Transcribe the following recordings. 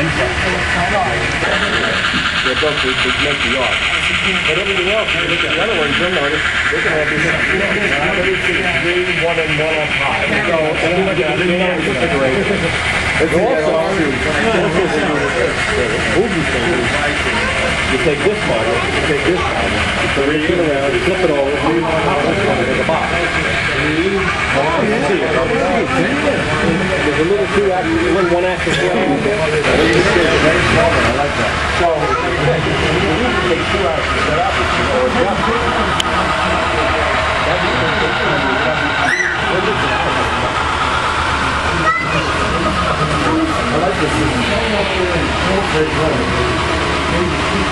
They're both to make the arc. But everything else, you look at the other ones, you'll notice they can all be mixed. 3, 1 and 1 up high. So, and you look at the configuration. It's also you take this model, you take this model, so you turn around, you flip it over, and you make a box. There's a little one axis one. Very small one, I like that. So, you take 2 axes, that opposite, or I like this.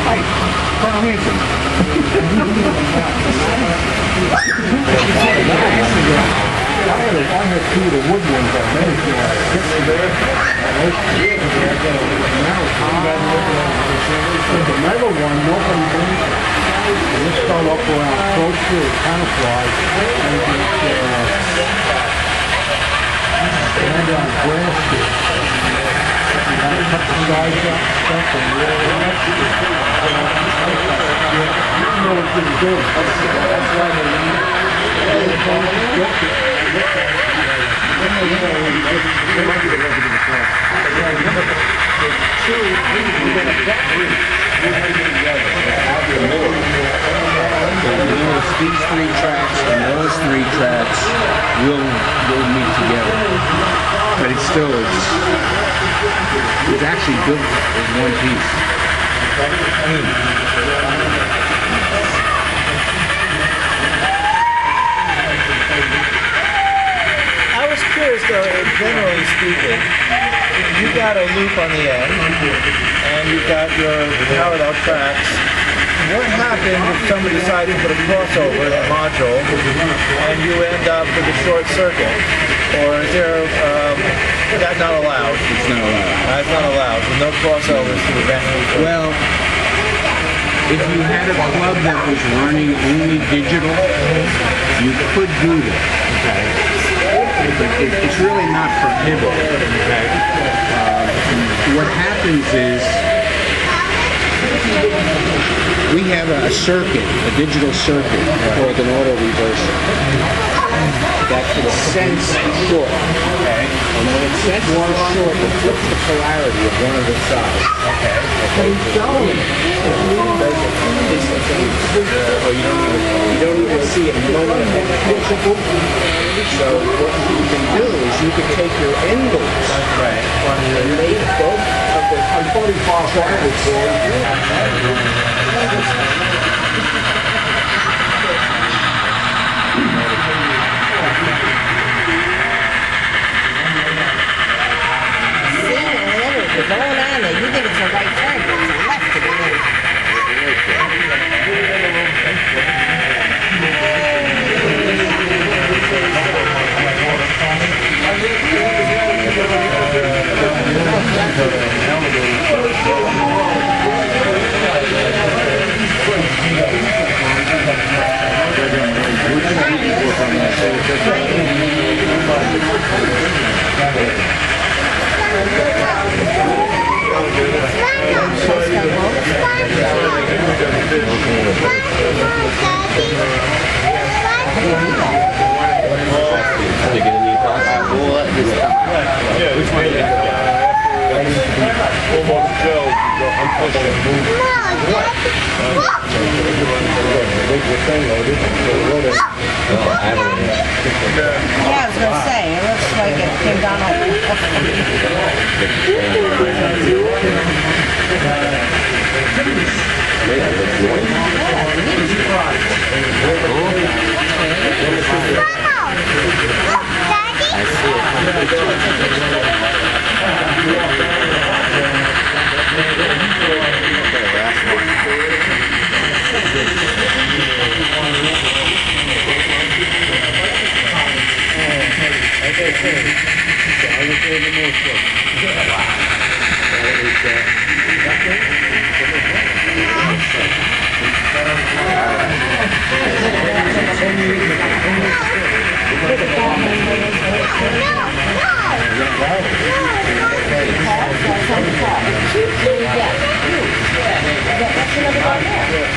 Hi, Colonel Hanson. I had 2 of the wood ones I made. The metal one, nobody brings. This start up around close to the camouflage and on grass here. You got to cut the sides up, stuff, and roll it up. You know what to do. That's why they need these 3 tracks and those 3 tracks will meet together. But it's still, it's actually built as one piece. I was curious though, generally speaking, you got a loop on the end, and you've got your parallel tracks. What happens if somebody decides to put a crossover in a module, and you end up with a short circuit? Or is there, that's not allowed? It's not allowed. That's not allowed. There's no crossovers to prevent anything. Well, if you had a club that was running only digital, you could do that. Okay. It's really not prohibited. Okay. What happens is we have a circuit, a digital circuit called an auto reverser that can sense short. Okay. And when it senses short, it flips the polarity of one of the sides. Okay. Okay. Or you don't even see it moment of it. So what you can do is you can take your engles and make both of the 45 You're going on there. You think it's a right turn, but it's a left to the right. Yeah, I was going to say, it looks like it came down on No! on the car. Yeah. That's another one there.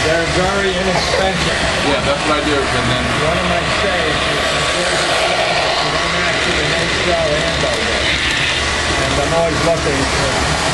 They're very inexpensive. Yeah, that's what I do. And then One of my say is you don't actually sell and over. And I'm always looking for